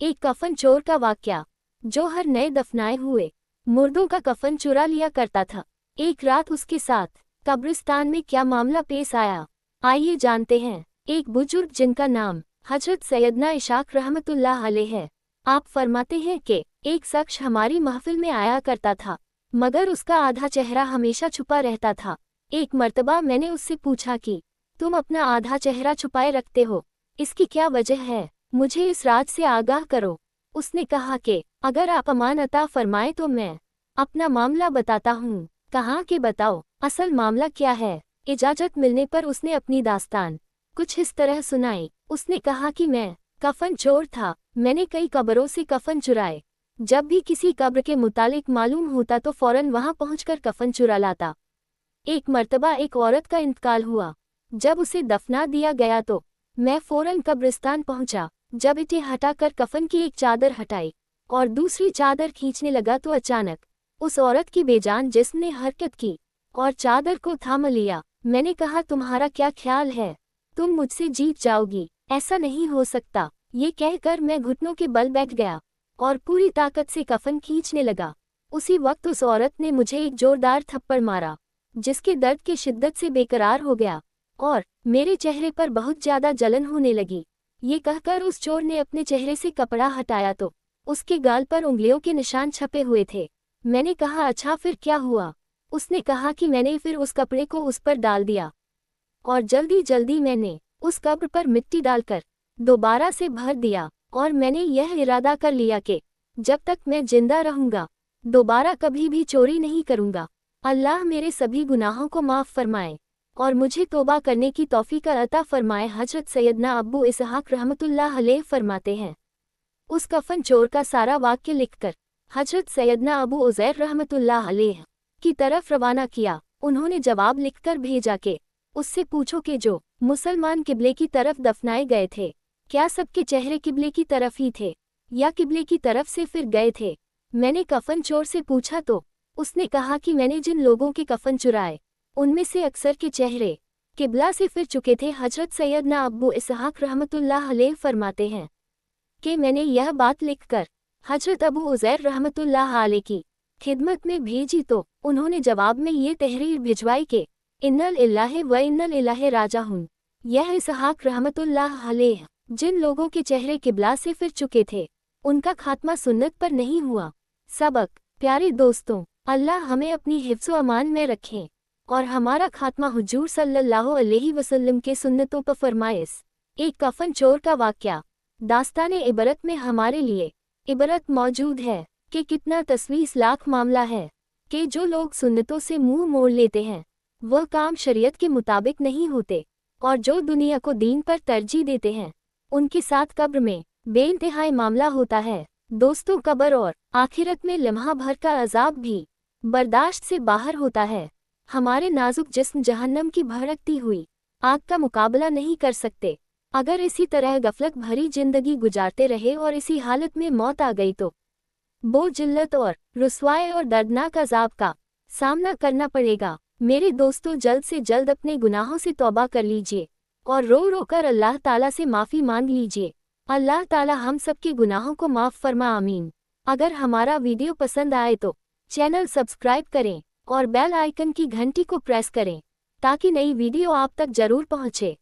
एक कफन चोर का वाकया, जो हर नए दफनाए हुए मुर्दों का कफन चुरा लिया करता था। एक रात उसके साथ कब्रिस्तान में क्या मामला पेश आया, आइए जानते हैं। एक बुजुर्ग जिनका नाम हजरत सैयदना इशाक रहमतुल्लाह अलैह है, आप फरमाते हैं कि एक शख्स हमारी महफिल में आया करता था, मगर उसका आधा चेहरा हमेशा छुपा रहता था। एक मर्तबा मैंने उससे पूछा कि तुम अपना आधा चेहरा छुपाए रखते हो, इसकी क्या वजह है, मुझे इस राज से आगाह करो। उसने कहा कि अगर आप अमान अता फरमाएं तो मैं अपना मामला बताता हूँ। कहा कि बताओ, असल मामला क्या है। इजाजत मिलने पर उसने अपनी दास्तान कुछ इस तरह सुनाई। उसने कहा कि मैं कफन चोर था, मैंने कई कब्रों से कफन चुराए। जब भी किसी कब्र के मुतालिक मालूम होता तो फौरन वहां पहुंचकर कफन चुरा लाता। एक मर्तबा एक औरत का इंतकाल हुआ, जब उसे दफना दिया गया तो मैं फौरन कब्रिस्तान पहुंचा। जब इटे हटाकर कफन की एक चादर हटाई और दूसरी चादर खींचने लगा तो अचानक उस औरत की बेजान जिस्म ने हरकत की और चादर को थाम लिया। मैंने कहा, तुम्हारा क्या ख्याल है, तुम मुझसे जीत जाओगी, ऐसा नहीं हो सकता। ये कहकर मैं घुटनों के बल बैठ गया और पूरी ताकत से कफन खींचने लगा। उसी वक्त उस औरत ने मुझे एक जोरदार थप्पड़ मारा, जिसके दर्द की शिद्दत से बेकरार हो गया और मेरे चेहरे पर बहुत ज्यादा जलन होने लगी। ये कहकर उस चोर ने अपने चेहरे से कपड़ा हटाया तो उसके गाल पर उंगलियों के निशान छपे हुए थे। मैंने कहा, अच्छा फिर क्या हुआ। उसने कहा कि मैंने फिर उस कपड़े को उस पर डाल दिया और जल्दी जल्दी मैंने उस कब्र पर मिट्टी डालकर दोबारा से भर दिया और मैंने यह इरादा कर लिया कि जब तक मैं जिंदा रहूंगा दोबारा कभी भी चोरी नहीं करूंगा। अल्लाह मेरे सभी गुनाहों को माफ़ फरमाए और मुझे तौबा करने की तौफीक अता फरमाए। हजरत सैयदना अबू इसहाक रहमतुल्लाह अलैह फरमाते हैं, उस कफन चोर का सारा वाक्य लिखकर हजरत सैयदना अबू उज़ैर रहमतुल्लाह अलैह की तरफ रवाना किया। उन्होंने जवाब लिखकर भेजा कि उससे पूछो कि जो मुसलमान किबले की तरफ दफनाए गए थे, क्या सबके चेहरे किबले की तरफ ही थे या किबले की तरफ से फिर गए थे। मैंने कफन चोर से पूछा तो उसने कहा कि मैंने जिन लोगों के कफन चुराए उनमें से अक्सर के चेहरे किबला से फिर चुके थे। हजरत सैयदना अबू इसहाक रहमतुल्लाह अलैह फरमाते हैं कि मैंने यह बात लिखकर हजरत अबू उज़ैर रहमतुल्लाह अलैह की खिदमत में भेजी तो उन्होंने जवाब में ये तहरीर भिजवाई कि इन्नल इल्लाहि व इन्नल इलैहि राजिऊन। यह इसहाक रहमतुल्लाह अलैह जिन लोगों के चेहरे किबला से फिर चुके थे उनका खात्मा सुन्नत पर नहीं हुआ। सबक, प्यारे दोस्तों, अल्लाह हमें अपनी हिफ्ज़ व अमान में रखें और हमारा खात्मा हुजूर सल्लल्लाहु अलैहि वसल्लम के सुन्नतों पर फरमाए। एक कफन चोर का वाकया। दास्ताने इबरत में हमारे लिए इबरत मौजूद है कि कितना तस्वीसनाक मामला है कि जो लोग सुन्नतों से मुंह मोड़ लेते हैं वह काम शरीयत के मुताबिक नहीं होते, और जो दुनिया को दीन पर तरजीह देते हैं उनके साथ कब्र में बेइंतहाई मामला होता है। दोस्तों, कब्र और आखिरत में लम्हा भर का अजाब भी बर्दाश्त से बाहर होता है। हमारे नाजुक जिस्म जहन्नम की भड़कती हुई आग का मुकाबला नहीं कर सकते। अगर इसी तरह गफलत भरी जिंदगी गुजारते रहे और इसी हालत में मौत आ गई तो वो जिल्लत और रुसवाई और दर्दनाक अजाब का सामना करना पड़ेगा। मेरे दोस्तों, जल्द से जल्द अपने गुनाहों से तौबा कर लीजिए और रो रो कर अल्लाह ताला से माफ़ी मांग लीजिए। अल्लाह ताला हम सबके गुनाहों को माफ़ फरमा, आमीन। अगर हमारा वीडियो पसंद आए तो चैनल सब्सक्राइब करें और बेल आइकन की घंटी को प्रेस करें ताकि नई वीडियो आप तक जरूर पहुँचे।